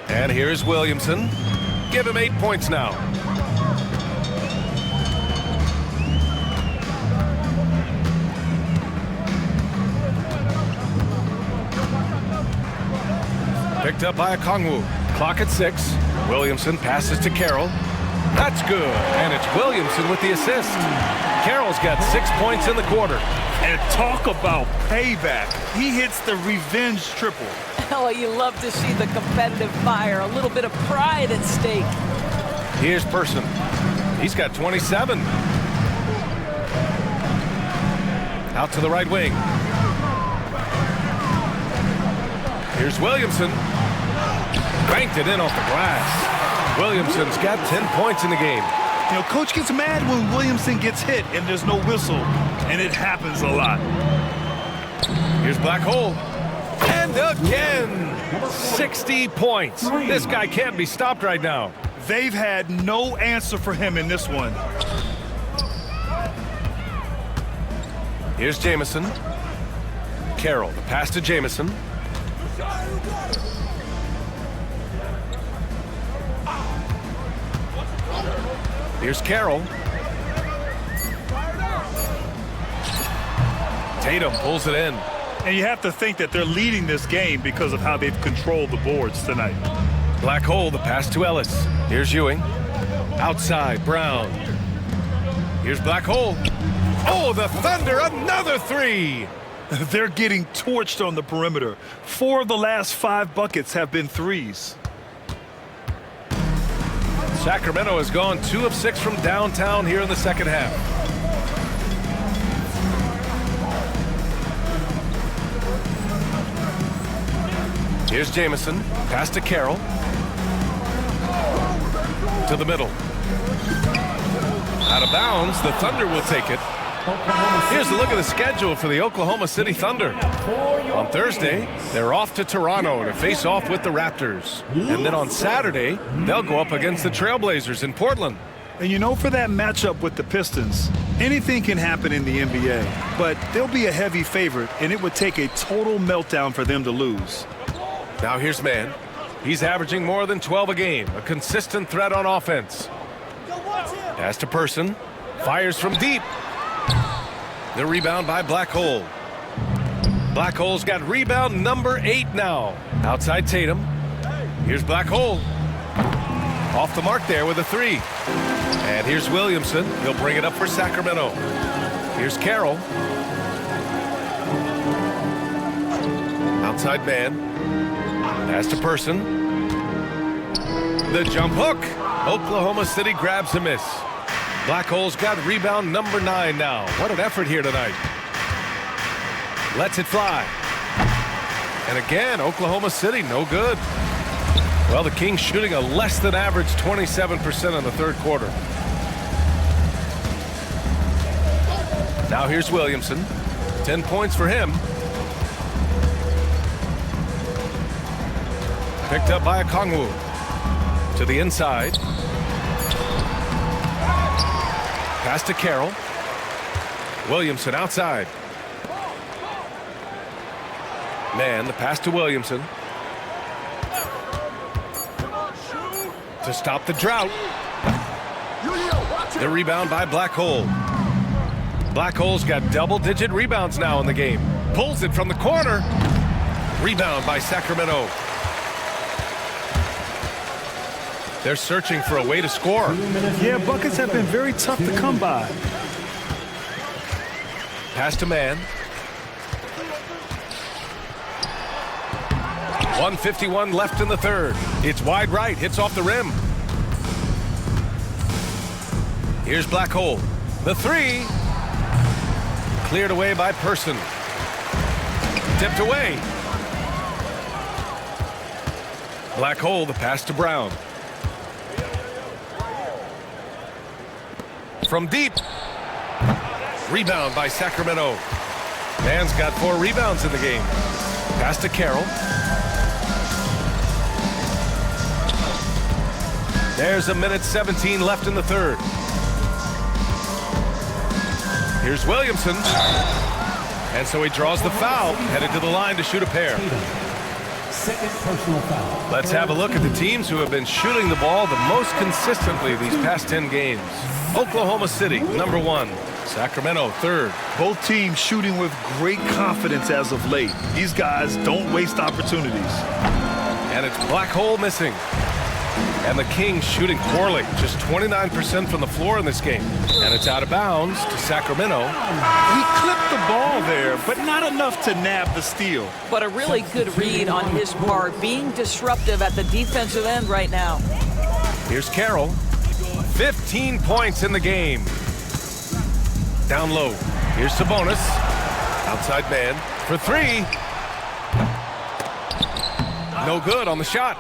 Speaker 1: And here's Williamson. Give him 8 points now. Picked up by Okongwu. Clock at 6. Williamson passes to Carroll. That's good. And it's Williamson with the assist. Carroll's got 6 points in the quarter.
Speaker 2: And talk about payback. He hits the revenge triple.
Speaker 3: Oh, you love to see the competitive fire. A little bit of pride at stake.
Speaker 1: Here's Person. He's got 27. Out to the right wing. Here's Williamson. Banked it in off the glass. Williamson's got 10 points in the game.
Speaker 2: You know, coach gets mad when Williamson gets hit and there's no whistle, and it happens a lot.
Speaker 1: Here's Black Hole. And again, 60 points. This guy can't be stopped right now.
Speaker 2: They've had no answer for him in this one.
Speaker 1: Here's Jamison. Carroll, the pass to Jamison. Here's Carroll. Tatum pulls it in.
Speaker 2: And you have to think that they're leading this game because of how they've controlled the boards tonight.
Speaker 1: Black Hole, the pass to Ellis. Here's Ewing. Outside, Brown. Here's Black Hole. Oh, the Thunder, another three.
Speaker 2: They're getting torched on the perimeter. 4 of the last 5 buckets have been threes.
Speaker 1: Sacramento has gone 2 of 6 from downtown here in the second half. Here's Jamison. Pass to Carroll. To the middle. Out of bounds. The Thunder will take it. Here's a look at the schedule for the Oklahoma City Thunder. On Thursday, they're off to Toronto to face off with the Raptors. And then on Saturday, they'll go up against the Trailblazers in Portland.
Speaker 2: And you know, for that matchup with the Pistons, anything can happen in the NBA. But they'll be a heavy favorite, and it would take a total meltdown for them to lose.
Speaker 1: Now here's Mann. He's averaging more than 12 a game, a consistent threat on offense. Pass to Person. Fires from deep. The rebound by Black Hole. Black Hole's got rebound number 8 now. Outside Tatum. Here's Black Hole. Off the mark there with a 3. And here's Williamson. He'll bring it up for Sacramento. Here's Carroll. Outside man. Pass to Person. The jump hook. Oklahoma City grabs a miss. Black Hole's got rebound number 9 now. What an effort here tonight. Lets it fly. And again, Oklahoma City, no good. Well, the Kings shooting a less than average 27% in the third quarter. Now here's Williamson. 10 points for him. Picked up by Okongwu. To the inside. Pass to Carroll. Williamson outside. Man, the pass to Williamson. To stop the drought. The rebound by Black Hole. Black Hole's got double-digit rebounds now in the game. Pulls it from the corner. Rebound by Sacramento. They're searching for a way to score.
Speaker 2: Yeah, buckets have been very tough to come by.
Speaker 1: Pass to man. 1:51 left in the third. It's wide right, hits off the rim. Here's Black Hole. The 3. Cleared away by Person. Tipped away. Black Hole, the pass to Brown. From deep. Rebound by Sacramento. Mann's got 4 rebounds in the game. Pass to Carroll. There's 1:17 left in the third. Here's Williamson. And so he draws the foul, headed to the line to shoot a pair.
Speaker 4: Second personal foul.
Speaker 1: Let's have a look at the teams who have been shooting the ball the most consistently these past 10 games. Oklahoma City, number 1. Sacramento, 3rd.
Speaker 2: Both teams shooting with great confidence as of late. These guys don't waste opportunities.
Speaker 1: And it's Black Hole missing. And the Kings shooting poorly, just 29% from the floor in this game. And it's out of bounds to Sacramento.
Speaker 2: He clipped the ball there, but not enough to nab the steal.
Speaker 3: But a really good read on his part, being disruptive at the defensive end right now.
Speaker 1: Here's Carroll. 15 points in the game. Down low. Here's Sabonis. Outside man for 3. No good on the shot.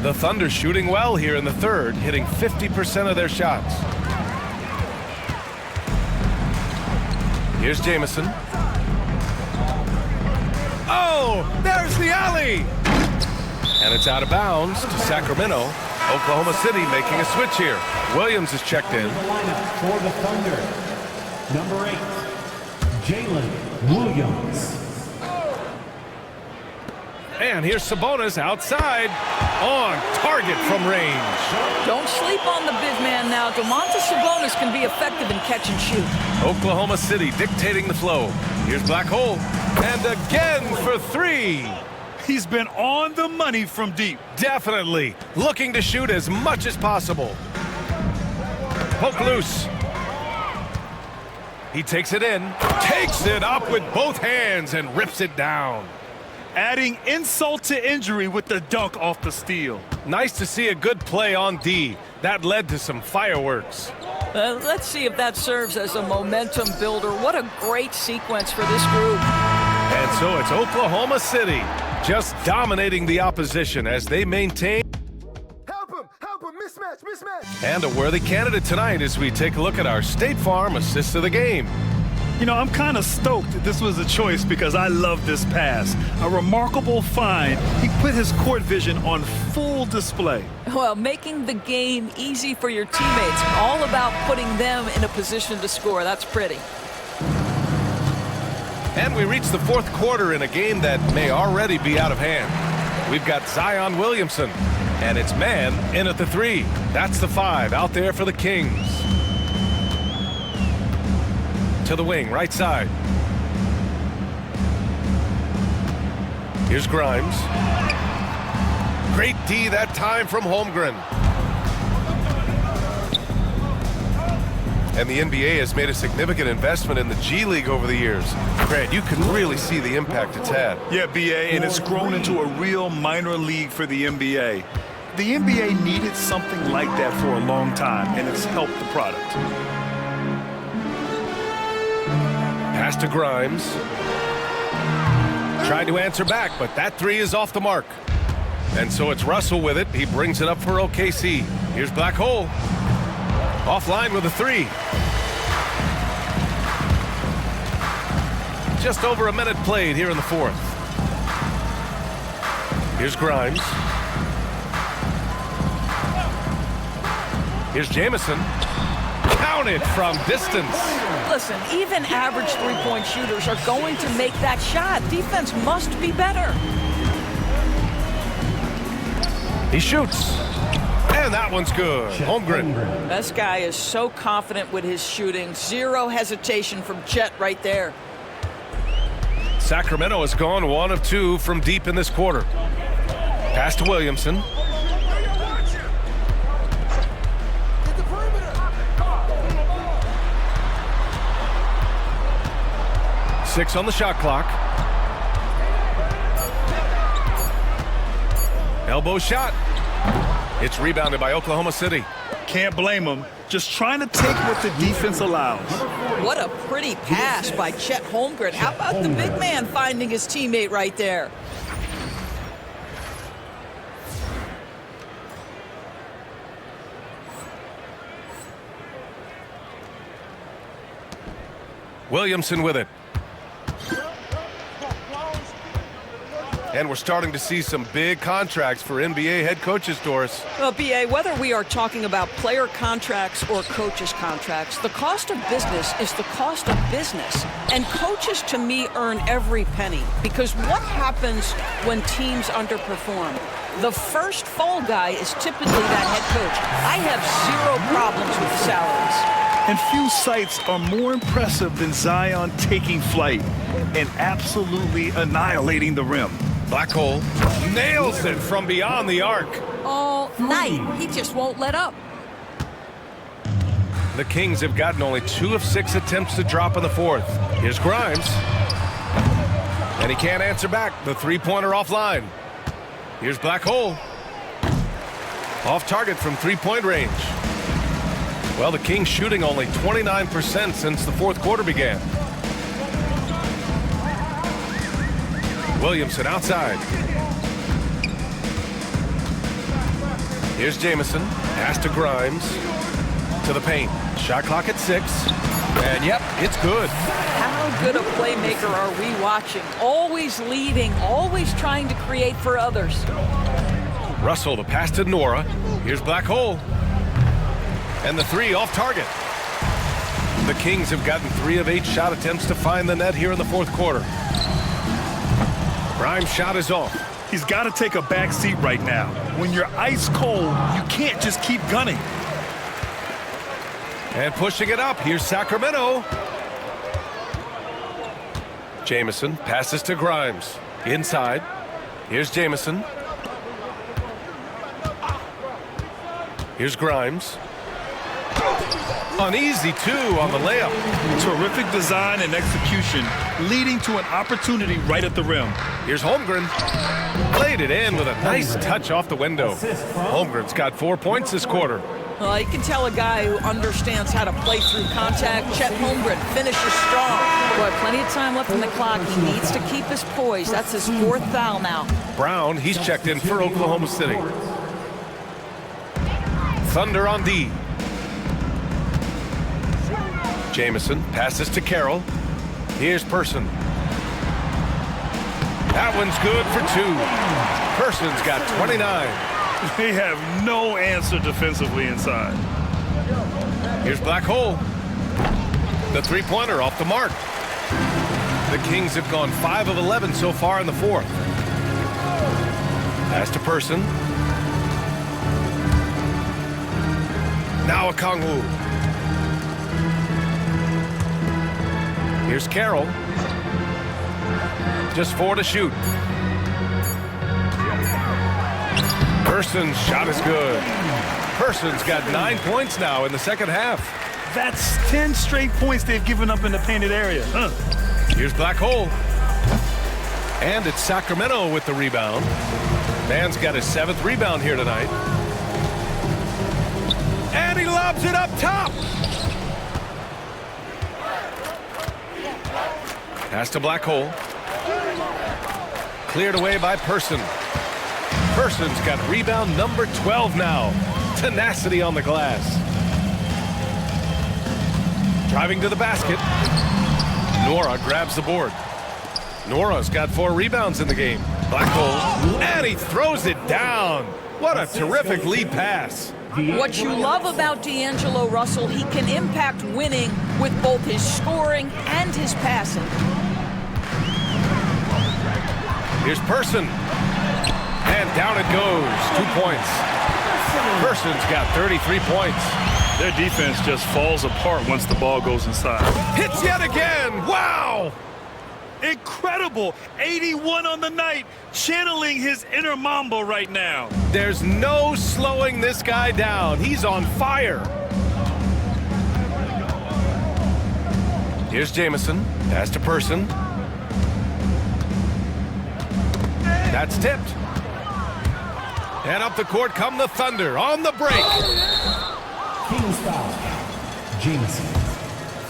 Speaker 1: The Thunder shooting well here in the third, hitting 50% of their shots. Here's Jamison. Oh, there's the alley! And it's out of bounds to Sacramento. Oklahoma City making a switch here. Williams is checked in.
Speaker 4: The lineup for the Thunder. Number 8, Jalen Williams.
Speaker 1: And here's Sabonis outside on target from range.
Speaker 3: Don't sleep on the big man now. Domantas Sabonis can be effective in catch and shoot.
Speaker 1: Oklahoma City dictating the flow. Here's Black Hole. And again for 3.
Speaker 2: He's been on the money from deep.
Speaker 1: Definitely looking to shoot as much as possible. Poke loose. He takes it in, takes it up with both hands and rips it down.
Speaker 2: Adding insult to injury with the dunk off the steal.
Speaker 1: Nice to see a good play on D. That led to some fireworks.
Speaker 3: Let's see if that serves as a momentum builder. What a great sequence for this group.
Speaker 1: And so it's Oklahoma City just dominating the opposition as they maintain.
Speaker 8: Help him, mismatch.
Speaker 1: And a worthy candidate tonight as we take a look at our State Farm assist of the game.
Speaker 2: You know, I'm kind of stoked that this was a choice because I love this pass. A remarkable find. He put his court vision on full display.
Speaker 3: Well, making the game easy for your teammates. All about putting them in a position to score. That's pretty.
Speaker 1: And we reach the fourth quarter in a game that may already be out of hand. We've got Zion Williamson, and it's man in at the 3. That's the 5 out there for the Kings. To the wing, right side. Here's Grimes. Great D that time from Holmgren. And the NBA has made a significant investment in the G League over the years. Grant, you can really see the impact it's had.
Speaker 2: Yeah, BA, and it's grown into a real minor league for the NBA. The NBA needed something like that for a long time, and it's helped the product.
Speaker 1: Pass to Grimes. Tried to answer back, but that 3 is off the mark. And so it's Russell with it. He brings it up for OKC. Here's Black Hole. Offline with a 3. Just over a minute played here in the fourth. Here's Grimes. Here's Jamison. Counted from distance.
Speaker 3: Listen, even average three-point shooters are going to make that shot. Defense must be better.
Speaker 1: He shoots. And that one's good. Holmgren.
Speaker 3: This guy is so confident with his shooting. Zero hesitation from Chet right there.
Speaker 1: Sacramento has gone 1 of 2 from deep in this quarter. Pass to Williamson. Six on the shot clock. Elbow shot. It's rebounded by Oklahoma City.
Speaker 2: Can't blame him. Just trying to take what the defense allows.
Speaker 3: What a pretty pass by Chet Holmgren. How about the big man finding his teammate right there?
Speaker 1: Williamson with it. And we're starting to see some big contracts for NBA head coaches, Doris.
Speaker 3: Well, BA, whether we are talking about player contracts or coaches' contracts, the cost of business is the cost of business. And coaches, to me, earn every penny. Because what happens when teams underperform? The first fall guy is typically that head coach. I have zero problems with the salaries.
Speaker 2: And few sights are more impressive than Zion taking flight and absolutely annihilating the rim.
Speaker 1: Black Hole nails it from beyond the arc.
Speaker 3: All night. He just won't let up.
Speaker 1: The Kings have gotten only 2 of 6 attempts to drop in the fourth. Here's Grimes. And he can't answer back. The three-pointer offline. Here's Black Hole. Off target from three-point range. Well, the Kings shooting only 29% since the fourth quarter began. Williamson outside. Here's Jamison. Pass to Grimes. To the paint. Shot clock at 6. And yep, it's good.
Speaker 3: How good a playmaker are we watching? Always leading, always trying to create for others.
Speaker 1: Russell, the pass to Nora. Here's Black Hole. And the 3 off target. The Kings have gotten 3 of 8 shot attempts to find the net here in the fourth quarter. Grimes' shot is off.
Speaker 2: He's got to take a back seat right now. When you're ice cold, you can't just keep gunning.
Speaker 1: And pushing it up, here's Sacramento. Jamison passes to Grimes. Inside. Here's Jamison. Here's Grimes. An easy 2 on the layup.
Speaker 2: Terrific design and execution, leading to an opportunity right at the rim.
Speaker 1: Here's Holmgren. Played it in with a nice touch off the window. Holmgren's got 4 points this quarter.
Speaker 3: Well, you can tell a guy who understands how to play through contact. Chet Holmgren finishes strong. Boy, plenty of time left in the clock. He needs to keep his poise. That's his 4th foul now.
Speaker 1: Brown, he's checked in for Oklahoma City. Thunder on D. Jamison passes to Carroll. Here's Person. That one's good for 2. Person's got 29.
Speaker 2: They have no answer defensively inside.
Speaker 1: Here's Black Hole. The three-pointer off the mark. The Kings have gone 5 of 11 so far in the 4th. Pass to Person. Now a Kongwu. Here's Carroll. Just 4 to shoot. Person's shot is good. Person's got 9 points now in the second half.
Speaker 2: That's 10 straight points they've given up in the painted area.
Speaker 1: Here's Black Hole. And it's Sacramento with the rebound. Man's got his 7th rebound here tonight. And he lobs it up top. Pass to Black Hole. Cleared away by Person. Person's got rebound number 12 now. Tenacity on the glass. Driving to the basket. Nora grabs the board. Nora's got 4 rebounds in the game. Black Hole. And he throws it down. What a terrific lead pass.
Speaker 3: What you love about D'Angelo Russell, he can impact winning with both his scoring and his passing.
Speaker 1: Here's Person. And down it goes. 2 points. Person's got 33 points.
Speaker 2: Their defense just falls apart once the ball goes inside.
Speaker 1: Hits yet again. Wow.
Speaker 2: Incredible. 81 on the night. Channeling his inner Mamba right now.
Speaker 1: There's no slowing this guy down. He's on fire. Here's Jamison. Pass to Person. That's tipped. And up the court come the Thunder on the break.
Speaker 4: Kings foul. Jamison.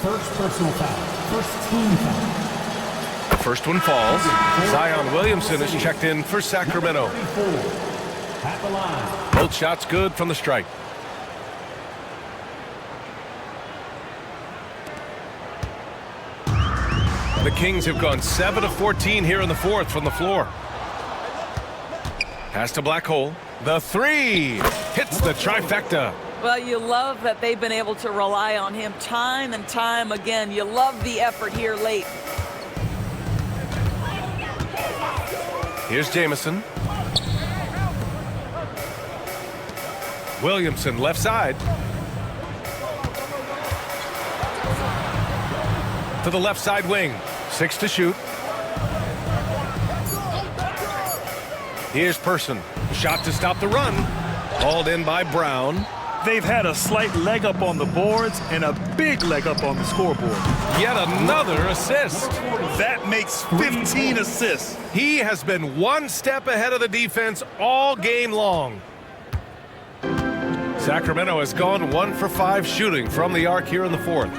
Speaker 4: First personal foul. First team foul.
Speaker 1: First one falls. Zion Williamson is checked in for Sacramento.
Speaker 4: At the line.
Speaker 1: Both shots good from the strike. The Kings have gone 7 of 14 here in the 4th from the floor. Pass to Black Hole. The 3 hits the trifecta.
Speaker 3: Well, you love that they've been able to rely on him time and time again. You love the effort here late.
Speaker 1: Here's Jamison. Williamson left side. To the left side wing. 6 to shoot. Here's Person. Shot to stop the run. Hauled in by Brown.
Speaker 2: They've had a slight leg up on the boards and a big leg up on the scoreboard.
Speaker 1: Yet another assist.
Speaker 2: That makes 15 assists.
Speaker 1: He has been 1 step ahead of the defense all game long. Sacramento has gone 1 for 5 shooting from the arc here in the 4th.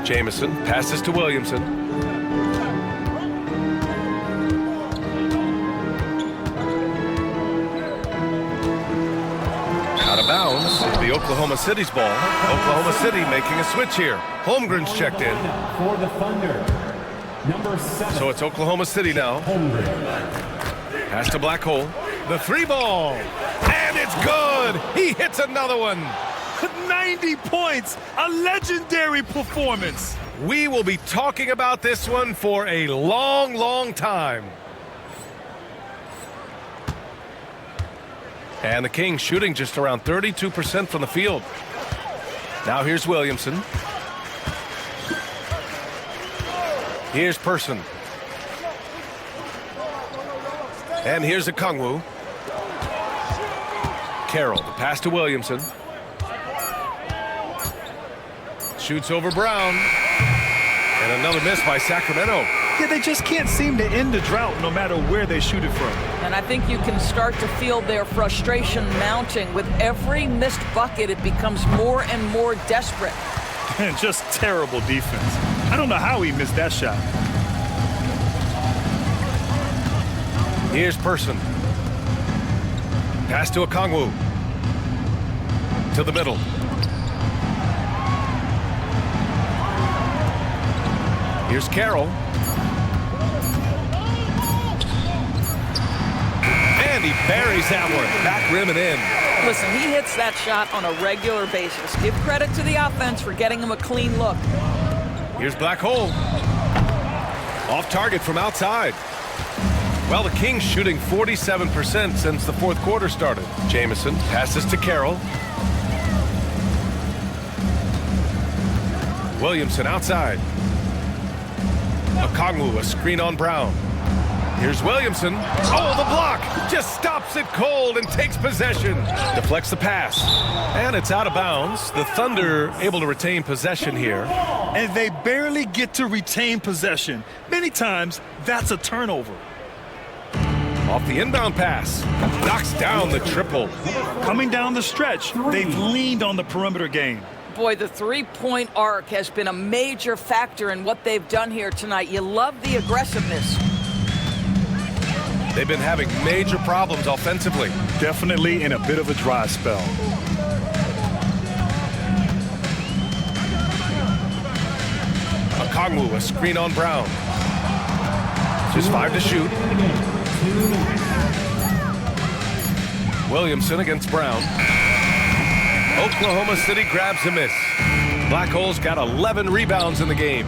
Speaker 1: Jamison passes to Williamson. Out of bounds, the Oklahoma City's ball. Oklahoma City making a switch here. Holmgren's checked in.
Speaker 4: For the Thunder. Number 7.
Speaker 1: So it's Oklahoma City now.
Speaker 4: Holmgren.
Speaker 1: Pass to Black Hole. The 3 ball. And it's good. He hits another one.
Speaker 2: 90 points. A legendary performance.
Speaker 1: We will be talking about this one for a long, long time. And the Kings shooting just around 32% from the field. Now here's Williamson. Here's Person. And here's a Kongwu. Carroll, the pass to Williamson. shoots over Brown. And another miss by Sacramento.
Speaker 2: Yeah, they just can't seem to end the drought no matter where they shoot it from.
Speaker 3: And I think you can start to feel their frustration mounting. With every missed bucket, it becomes more and more desperate.
Speaker 2: And just terrible defense. I don't know how he missed that shot.
Speaker 1: Here's Person. Pass to Okongwu. To the middle. Here's Carroll. And he buries that one. Back rim and in.
Speaker 3: Listen, he hits that shot on a regular basis. Give credit to the offense for getting him a clean look.
Speaker 1: Here's Black Hole. Off target from outside. Well, the Kings shooting 47% since the fourth quarter started. Jamison passes to Carroll. Williamson outside. Okongwu, a screen on Brown. Here's Williamson. Oh, the block! Just stops it cold and takes possession. Deflects the pass. And it's out of bounds. The Thunder able to retain possession here.
Speaker 2: And they barely get to retain possession. Many times, that's a turnover.
Speaker 1: Off the inbound pass. Knocks down the triple.
Speaker 2: Coming down the stretch, they've leaned on the perimeter game.
Speaker 3: Boy, the three-point arc has been a major factor in what they've done here tonight. You love the aggressiveness.
Speaker 1: They've been having major problems offensively.
Speaker 2: Definitely in a bit of a dry spell.
Speaker 1: Okongwu, a screen on Brown. Just 5 to shoot. Williamson against Brown. Oklahoma City grabs a miss. Black Hole's got 11 rebounds in the game.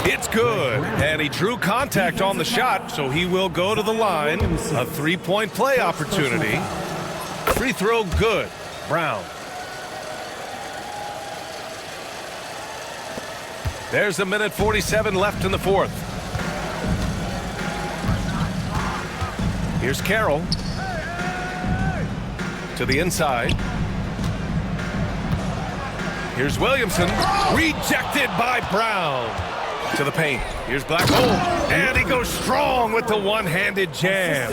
Speaker 1: It's good, and he drew contact on the shot, so he will go to the line. A three-point play opportunity. Free throw good. Brown. There's a minute 47 left in the fourth. Here's Carroll. To the inside. Here's Williamson. Rejected by Brown. To the paint. Here's Black Hole. And he goes strong with the one-handed jam.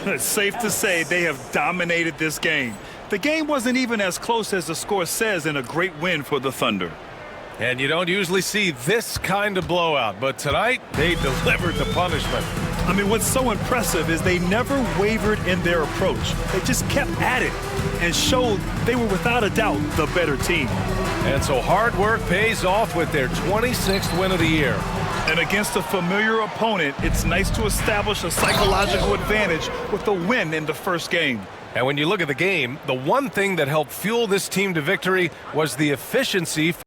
Speaker 2: It's safe to say they have dominated this game. The game wasn't even as close as the score says in a great win for the Thunder.
Speaker 1: And you don't usually see this kind of blowout, but tonight they delivered the punishment.
Speaker 2: I mean, what's so impressive is they never wavered in their approach. They just kept at it and showed they were without a doubt the better team.
Speaker 1: And so hard work pays off with their 26th win of the year.
Speaker 2: And against a familiar opponent, it's nice to establish a psychological advantage with the win in the first game.
Speaker 1: And when you look at the game, the one thing that helped fuel this team to victory was the efficiency for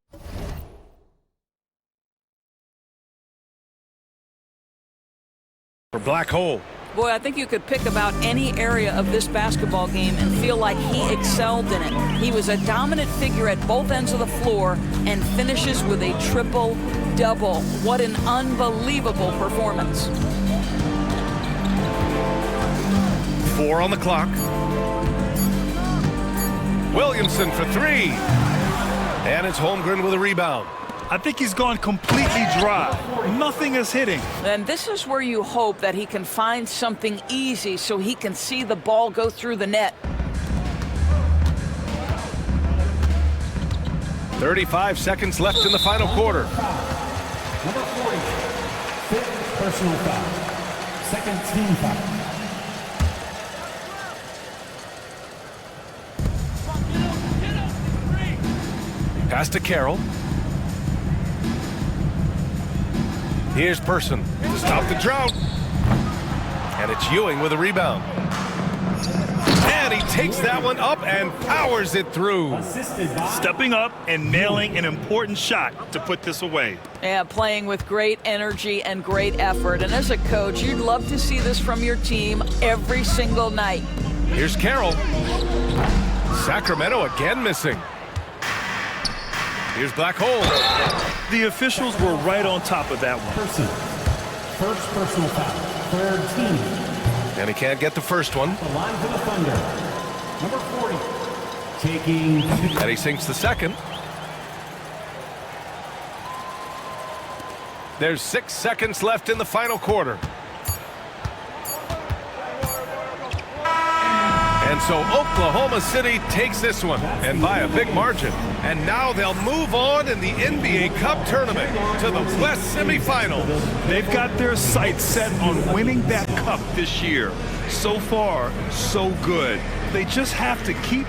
Speaker 1: Black Hole.
Speaker 3: Boy, I think you could pick about any area of this basketball game and feel like he excelled in it. He was a dominant figure at both ends of the floor and finishes with a triple-double. What an unbelievable performance.
Speaker 1: 4 on the clock. Williamson for 3. And it's Holmgren with a rebound.
Speaker 2: I think he's gone completely dry. Nothing is hitting.
Speaker 3: And this is where you hope that he can find something easy so he can see the ball go through the net.
Speaker 1: 35 seconds left in the final quarter.
Speaker 4: Number 40, fifth personal foul. Second team foul.
Speaker 1: Pass to Carroll. Here's Person to stop the drought. And it's Ewing with a rebound. And he takes that one up and powers it through.
Speaker 2: Stepping up and nailing an important shot to put this away.
Speaker 3: Yeah, playing with great energy and great effort. And as a coach, you'd love to see this from your team every single night.
Speaker 1: Here's Carroll. Sacramento again missing. Here's Black Hole.
Speaker 2: The officials were right on top of that one.
Speaker 4: Person, first personal foul, third team.
Speaker 1: And he can't get the first one.
Speaker 4: The line for the Thunder. Number 40. taking two.
Speaker 1: And he sinks the second. There's 6 seconds left in the final quarter. And so Oklahoma City takes this one, and by a big margin. And now they'll move on in the NBA Cup tournament to the West semifinals.
Speaker 2: They've got their sights set on winning that cup this year. So far, so good. They just have to keep